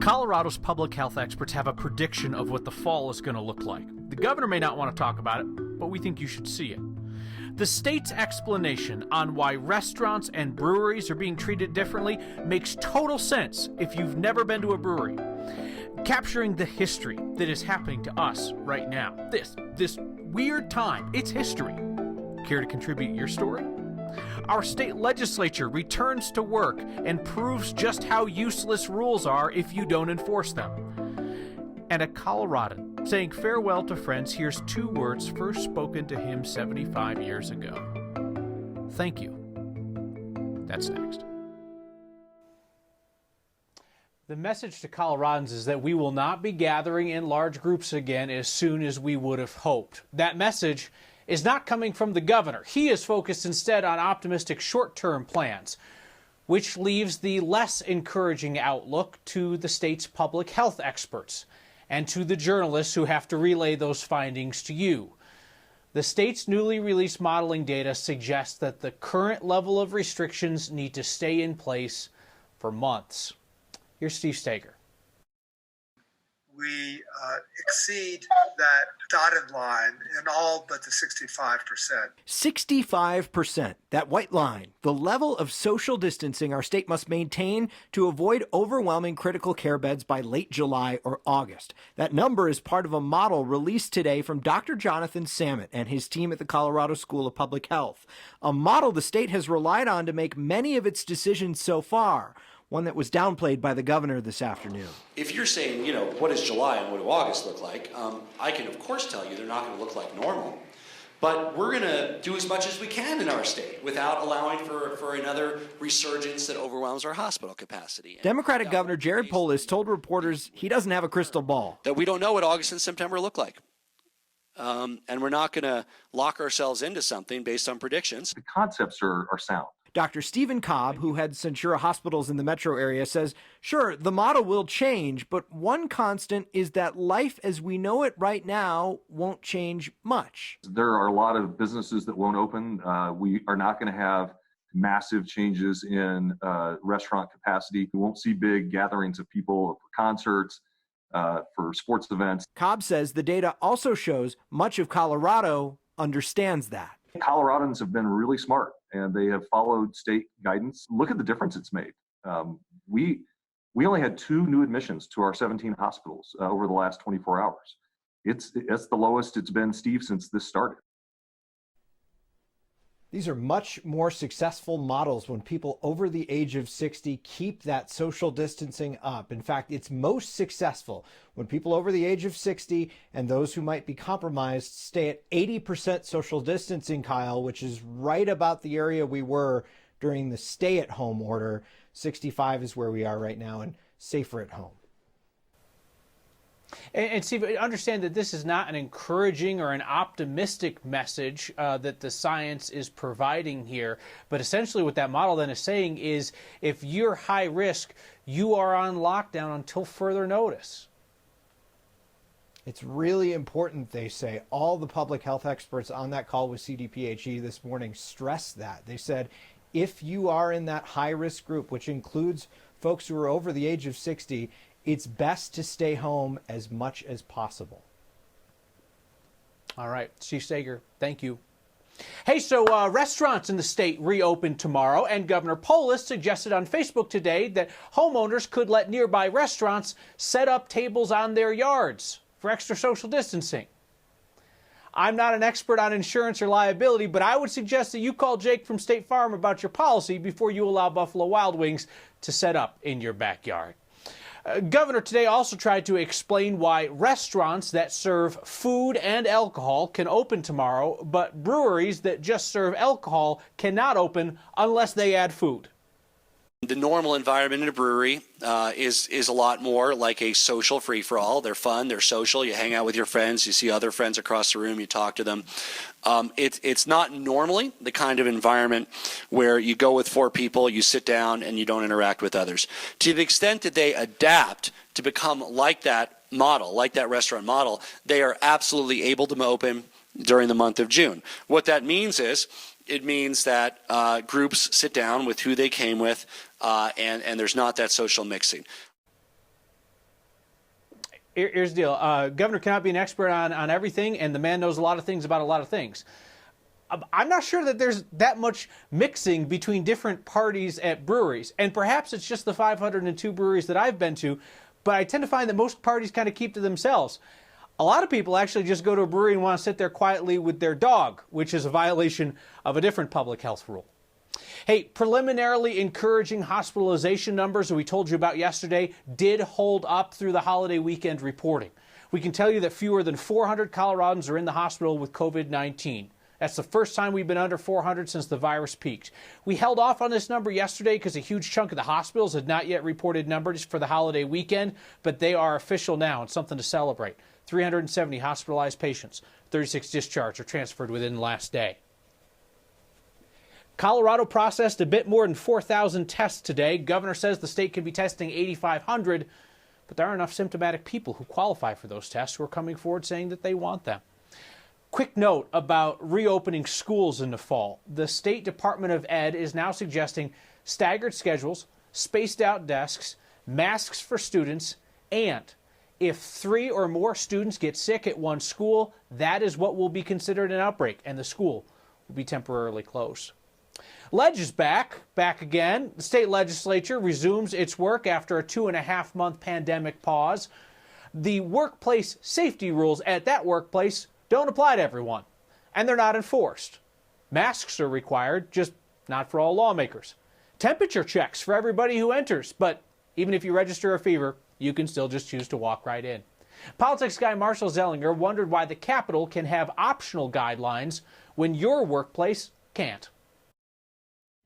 Colorado's public health experts have a prediction of what the fall is going to look like. The governor may not want to talk about it, but we think you should see it. The state's explanation on why restaurants and breweries are being treated differently makes total sense if you've never been to a brewery. Capturing the history that is happening to us right now. This weird time, it's history. Care to contribute your story? Our state legislature returns to work and proves just how useless rules are if you don't enforce them. And a Coloradan saying farewell to friends hears two words first spoken to him 75 years ago. Thank you. That's next. The message to Coloradans is that we will not be gathering in large groups again as soon as we would have hoped. That message is not coming from the governor. He is focused instead on optimistic short-term plans, which leaves the less encouraging outlook to the state's public health experts and to the journalists who have to relay those findings to you. The state's newly released modeling data suggests that the current level of restrictions need to stay in place for months. Here's Steve Steger. We exceed that dotted line in all but the 65%. 65%, that white line, the level of social distancing our state must maintain to avoid overwhelming critical care beds by late July or August. That number is part of a model released today from Dr. Jonathan Samet and his team at the Colorado School of Public Health, a model the state has relied on to make many of its decisions so far, one that was downplayed by the governor this afternoon. If you're saying, what does July and what do August look like, I can of course tell you they're not going to look like normal. But we're going to do as much as we can in our state without allowing for another resurgence that overwhelms our hospital capacity. Democratic Governor Jared Polis told reporters he doesn't have a crystal ball. That we don't know what August and September look like. And we're not going to lock ourselves into something based on predictions. The concepts are sound. Dr. Stephen Cobb, who heads Centura hospitals in the metro area, says, sure, the model will change, but one constant is that life as we know it right now won't change much. There are a lot of businesses that won't open. We are not going to have massive changes in restaurant capacity. We won't see big gatherings of people for concerts, for sports events. Cobb says the data also shows much of Colorado understands that. Coloradans have been really smart and they have followed state guidance. Look at the difference it's made. We only had 2 new admissions to our 17 hospitals over the last 24 hours. It's the lowest it's been, Steve, since this started. These are much more successful models when people over the age of 60 keep that social distancing up. In fact, it's most successful when people over the age of 60 and those who might be compromised stay at 80% social distancing, Kyle, which is right about the area we were during the stay-at-home order. 65 is where we are right now and safer at home. And Steve, understand that this is not an encouraging or an optimistic message that the science is providing here. But essentially what that model then is saying is if you're high risk, you are on lockdown until further notice. It's really important, they say. All the public health experts on that call with CDPHE this morning stressed that. They said if you are in that high-risk group, which includes folks who are over the age of 60, it's best to stay home as much as possible. All right, Steve Steger, thank you. Hey, so restaurants in the state reopen tomorrow, and Governor Polis suggested on Facebook today that homeowners could let nearby restaurants set up tables on their yards for extra social distancing. I'm not an expert on insurance or liability, but I would suggest that you call Jake from State Farm about your policy before you allow Buffalo Wild Wings to set up in your backyard. Governor today also tried to explain why restaurants that serve food and alcohol can open tomorrow, but breweries that just serve alcohol cannot open unless they add food. The normal environment in a brewery is a lot more like a social free-for-all. They're fun, they're social, you hang out with your friends, you see other friends across the room, you talk to them. It's not normally the kind of environment where you go with 4 people, you sit down, and you don't interact with others. To the extent that they adapt to become like that model, like that restaurant model, they are absolutely able to open during the month of June. What that means is, it means that groups sit down with who they came with, and there's not that social mixing. Here's the deal. Governor cannot be an expert on everything, and the man knows a lot of things about a lot of things. I'm not sure that there's that much mixing between different parties at breweries, and perhaps it's just the 502 breweries that I've been to, but I tend to find that most parties kind of keep to themselves. A lot of people actually just go to a brewery and want to sit there quietly with their dog, which is a violation of a different public health rule. Hey, preliminarily encouraging hospitalization numbers that we told you about yesterday did hold up through the holiday weekend reporting. We can tell you that fewer than 400 Coloradans are in the hospital with COVID-19. That's the first time we've been under 400 since the virus peaked. We held off on this number yesterday because a huge chunk of the hospitals had not yet reported numbers for the holiday weekend, but they are official now and something to celebrate. 370 hospitalized patients, 36 discharged or transferred within the last day. Colorado processed a bit more than 4,000 tests today. Governor says the state could be testing 8,500, but there are enough symptomatic people who qualify for those tests who are coming forward saying that they want them. Quick note about reopening schools in the fall. The State Department of Ed is now suggesting staggered schedules, spaced out desks, masks for students, and if 3 or more students get sick at one school, that is what will be considered an outbreak, and the school will be temporarily closed. Ledge is back again. The state legislature resumes its work after a 2.5-month pandemic pause. The workplace safety rules at that workplace don't apply to everyone, and they're not enforced. Masks are required, just not for all lawmakers. Temperature checks for everybody who enters, but even if you register a fever, you can still just choose to walk right in. Politics guy Marshall Zellinger wondered why the Capitol can have optional guidelines when your workplace can't.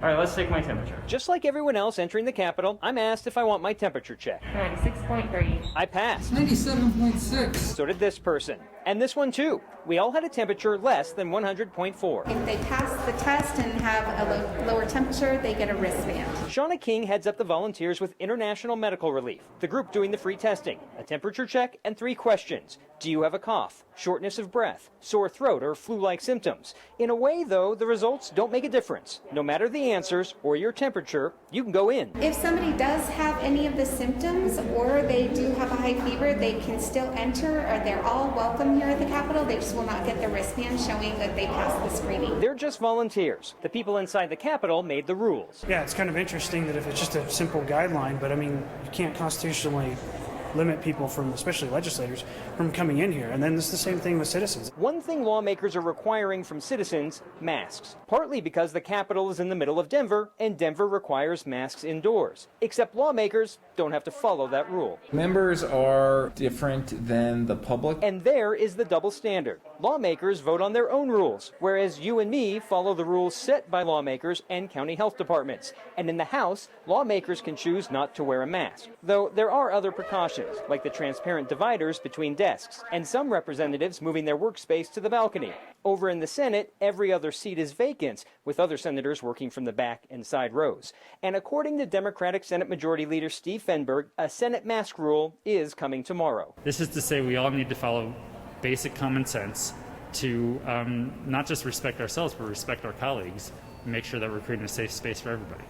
All right, let's take my temperature. Just like everyone else entering the Capitol, I'm asked if I want my temperature checked. 96.3. I passed. 97.6. So did this person. And this one too. We all had a temperature less than 100.4. If they pass the test and have a lower temperature, they get a wristband. Shauna King heads up the volunteers with International Medical Relief, the group doing the free testing, a temperature check, and 3 questions. Do you have a cough, shortness of breath, sore throat, or flu-like symptoms? In a way, though, the results don't make a difference. No matter the answers or your temperature, you can go in. If somebody does have any of the symptoms or they do have a high fever, they can still enter, or they're all welcome here at the Capitol. They just will not get the wristband showing that they passed the screening. They're just volunteers. The people inside the Capitol made the rules. Yeah, it's kind of interesting that if it's just a simple guideline, but I mean, you can't constitutionally limit people from, especially legislators, from coming in here. And then it's the same thing with citizens. One thing lawmakers are requiring from citizens, masks. Partly because the Capitol is in the middle of Denver, and Denver requires masks indoors. Except lawmakers don't have to follow that rule. Members are different than the public. And there is the double standard. Lawmakers vote on their own rules, whereas you and me follow the rules set by lawmakers and county health departments. And in the House, lawmakers can choose not to wear a mask. Though there are other precautions, like the transparent dividers between desks, and some representatives moving their workspace to the balcony. Over in the Senate, every other seat is vacant, with other senators working from the back and side rows. And according to Democratic Senate Majority Leader Steve Fenberg, a Senate mask rule is coming tomorrow. This is to say we all need to follow basic common sense to not just respect ourselves, but respect our colleagues and make sure that we're creating a safe space for everybody.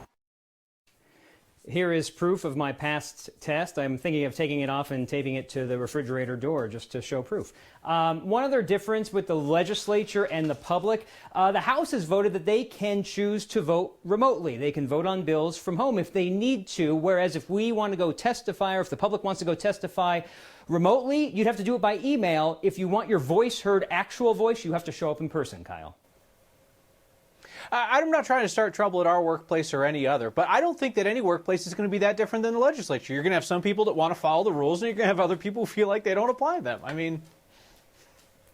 Here is proof of my past test. I'm thinking of taking it off and taping it to the refrigerator door just to show proof. One other difference with the legislature and the public, the House has voted that they can choose to vote remotely. They can vote on bills from home if they need to, whereas if we want to go testify or if the public wants to go testify remotely, you'd have to do it by email. If you want your voice heard, actual voice, you have to show up in person, Kyle. I'm not trying to start trouble at our workplace or any other, but I don't think that any workplace is going to be that different than the legislature. You're going to have some people that want to follow the rules, and you're going to have other people who feel like they don't apply them. I mean,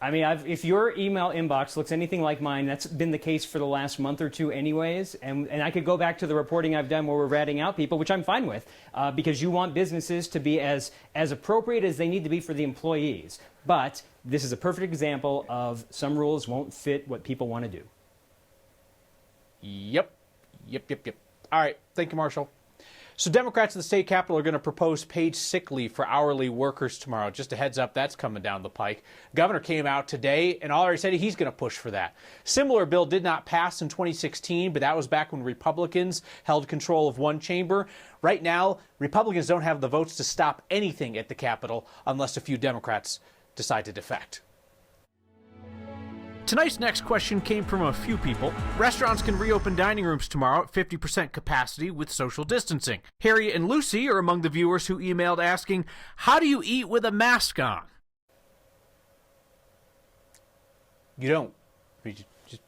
if your email inbox looks anything like mine, that's been the case for the last month or two anyways, and I could go back to the reporting I've done where we're ratting out people, which I'm fine with, because you want businesses to be as appropriate as they need to be for the employees. But this is a perfect example of some rules won't fit what people want to do. Yep. All right. Thank you, Marshall. So Democrats in the state capitol are going to propose paid sick leave for hourly workers tomorrow. Just a heads up, that's coming down the pike. Governor came out today and already said he's going to push for that. Similar bill did not pass in 2016, but that was back when Republicans held control of one chamber. Right now, Republicans don't have the votes to stop anything at the Capitol unless a few Democrats decide to defect. Tonight's next question came from a few people. Restaurants can reopen dining rooms tomorrow at 50% capacity with social distancing. Harriet and Lucy are among the viewers who emailed asking, how do you eat with a mask on? You don't. Just...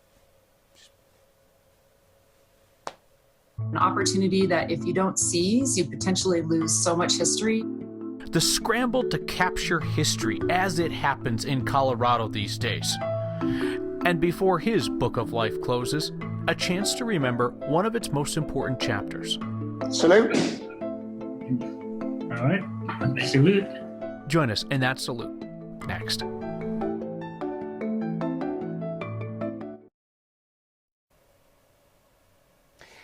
An opportunity that if you don't seize, you potentially lose so much history. The scramble to capture history as it happens in Colorado these days. And before his book of life closes, a chance to remember one of its most important chapters. Salute. All right. Salute. Join us in that salute next.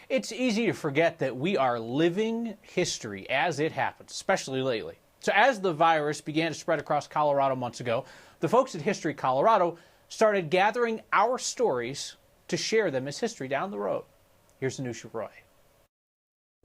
It's easy to forget that we are living history as it happens, especially lately. So as the virus began to spread across Colorado months ago, the folks at History Colorado started gathering our stories to share them as history down the road. Here's Anusha Roy.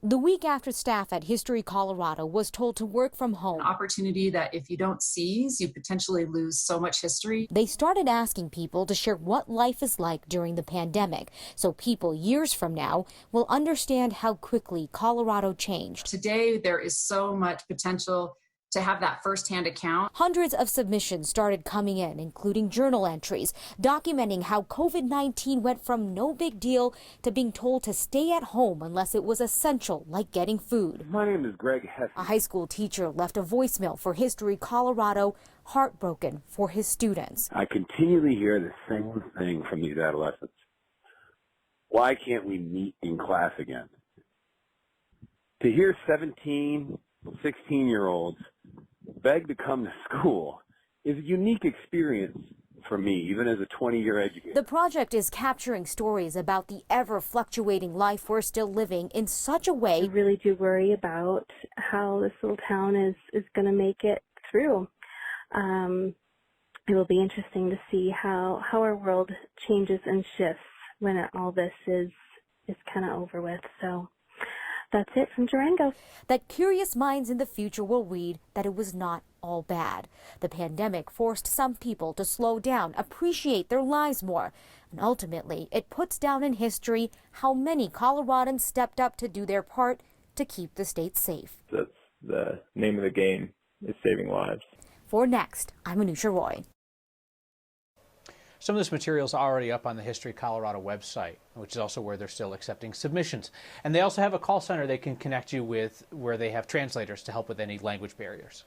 The week after staff at History Colorado was told to work from home, An opportunity that if you don't seize, you potentially lose so much history. They started asking people to share what life is like during the pandemic, so people years from now will understand how quickly Colorado changed. Today, there is so much potential to have that firsthand account. Hundreds of submissions started coming in, including journal entries, documenting how COVID-19 went from no big deal to being told to stay at home unless it was essential, like getting food. My name is Greg Hess. A high school teacher left a voicemail for History Colorado, heartbroken for his students. I continually hear the same thing from these adolescents. Why can't we meet in class again? To hear 17, 16-year-olds beg to come to school is a unique experience for me, even as a 20-year educator. The project is capturing stories about the ever-fluctuating life we're still living in such a way. I really do worry about how this little town is going to make it through. It will be interesting to see how our world changes and shifts when all this is kind of over with. So that's it from Durango. That curious minds in the future will read that it was not all bad. The pandemic forced some people to slow down, appreciate their lives more. And ultimately, it puts down in history how many Coloradans stepped up to do their part to keep the state safe. That's the name of the game, is saving lives. For Next, I'm Anusha Roy. Some of this material is already up on the History Colorado website, which is also where they're still accepting submissions. And they also have a call center they can connect you with where they have translators to help with any language barriers.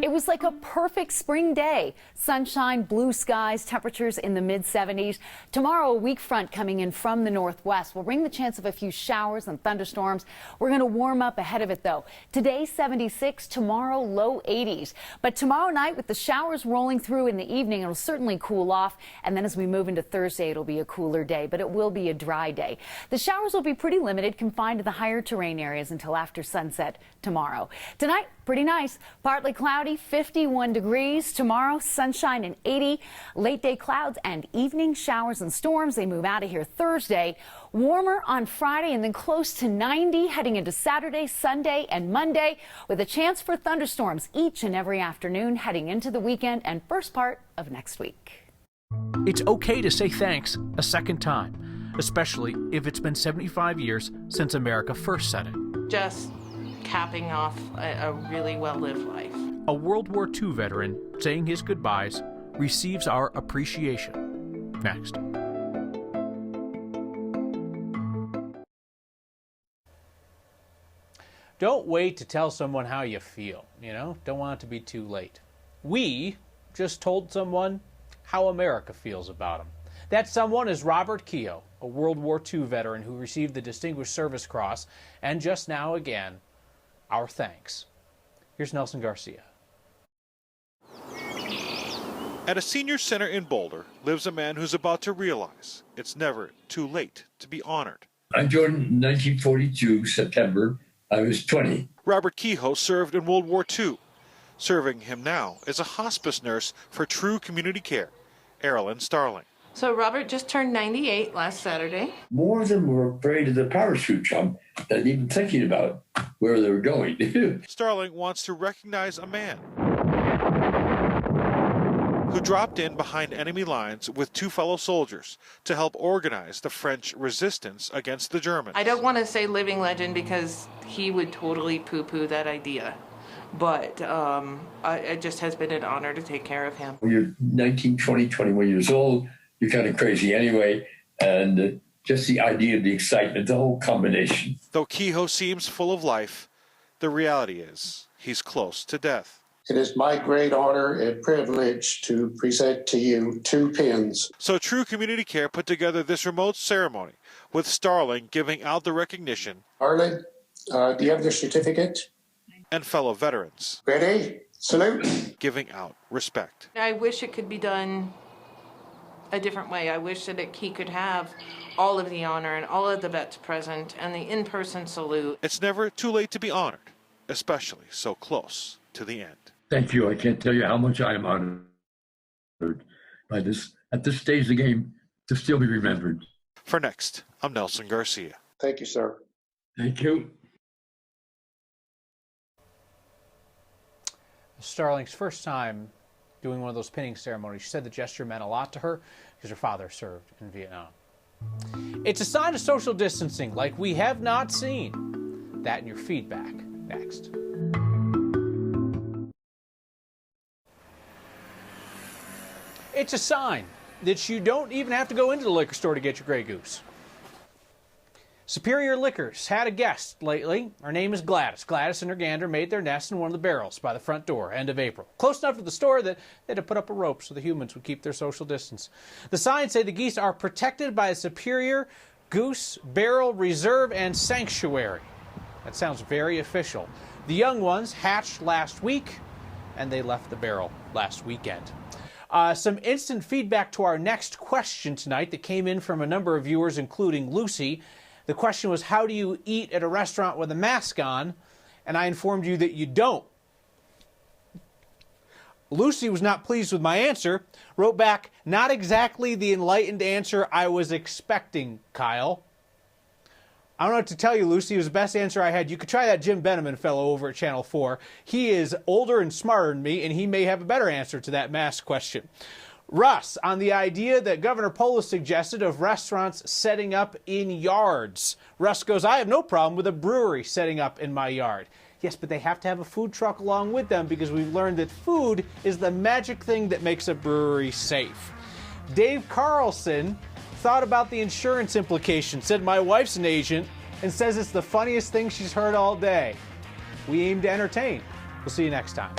It was like a perfect spring day. Sunshine, blue skies, temperatures in the mid-70s. Tomorrow, a weak front coming in from the northwest will bring the chance of a few showers and thunderstorms. We're going to warm up ahead of it, though. Today, 76, tomorrow, low 80s. But tomorrow night, with the showers rolling through in the evening, it'll certainly cool off. And then as we move into Thursday, it'll be a cooler day, but it will be a dry day. The showers will be pretty limited, confined to the higher terrain areas until after sunset tomorrow. Tonight, pretty nice. Partly cloudy, 51 degrees. Tomorrow, sunshine and 80. Late day clouds and evening showers and storms. They move out of here Thursday. Warmer on Friday and then close to 90 heading into Saturday, Sunday and Monday with a chance for thunderstorms each and every afternoon heading into the weekend and first part of next week. It's okay to say thanks a second time, especially if it's been 75 years since America first said it. Just capping off a really well-lived life. A World War II veteran saying his goodbyes receives our appreciation. Next. Don't wait to tell someone how you feel, Don't want it to be too late. We just told someone how America feels about him. That someone is Robert Keogh, a World War II veteran who received the Distinguished Service Cross, and just now again, our thanks. Here's Nelson Garcia. At a senior center in Boulder lives a man who's about to realize it's never too late to be honored. I joined in 1942, September. I was 20. Robert Kehoe served in World War II. Serving him now is a hospice nurse for True Community Care, Erilyn Starling. So Robert just turned 98 last Saturday. More of them were afraid of the parachute jump than even thinking about where they were going. Starling wants to recognize a man who dropped in behind enemy lines with 2 fellow soldiers to help organize the French resistance against the Germans. I don't want to say living legend because he would totally poo-poo that idea. But it just has been an honor to take care of him. When you're 19, 20, 21 years old, you're kind of crazy anyway. And just the idea of the excitement, the whole combination. Though Kehoe seems full of life, the reality is he's close to death. It is my great honor and privilege to present to you 2 pins. So True Community Care put together this remote ceremony with Starling giving out the recognition. Arlen, do you have the certificate? And fellow veterans. Ready? Salute. Giving out respect. I wish it could be done a different way. I wish that he could have all of the honor and all of the vets present and the in-person salute. It's never too late to be honored, especially so close to the end. Thank you. I can't tell you how much I am honored by this, at this stage of the game, to still be remembered. For Next, I'm Nelson Garcia. Thank you, sir. Thank you. Starling's first time doing one of those pinning ceremonies. She said the gesture meant a lot to her because her father served in Vietnam. It's a sign of social distancing like we have not seen. That and your feedback next. It's a sign that you don't even have to go into the liquor store to get your Grey Goose. Superior Liquors had a guest lately. Her name is Gladys. Gladys and her gander made their nest in one of the barrels by the front door, end of April. Close enough to the store that they had to put up a rope so the humans would keep their social distance. The signs say the geese are protected by a Superior Goose Barrel Reserve and Sanctuary. That sounds very official. The young ones hatched last week, and they left the barrel last weekend. Some instant feedback to our next question tonight that came in from a number of viewers, including Lucy. The question was, how do you eat at a restaurant with a mask on? And I informed you that you don't. Lucy was not pleased with my answer, wrote back, not exactly the enlightened answer I was expecting, Kyle. I don't know what to tell you, Lucy. It was the best answer I had. You could try that Jim Beneman fellow over at Channel 4. He is older and smarter than me, and he may have a better answer to that mask question. Russ, on the idea that Governor Polis suggested of restaurants setting up in yards. Russ goes, I have no problem with a brewery setting up in my yard. Yes, but they have to have a food truck along with them because we've learned that food is the magic thing that makes a brewery safe. Dave Carlson thought about the insurance implications, said my wife's an agent, and says it's the funniest thing she's heard all day. We aim to entertain. We'll see you next time.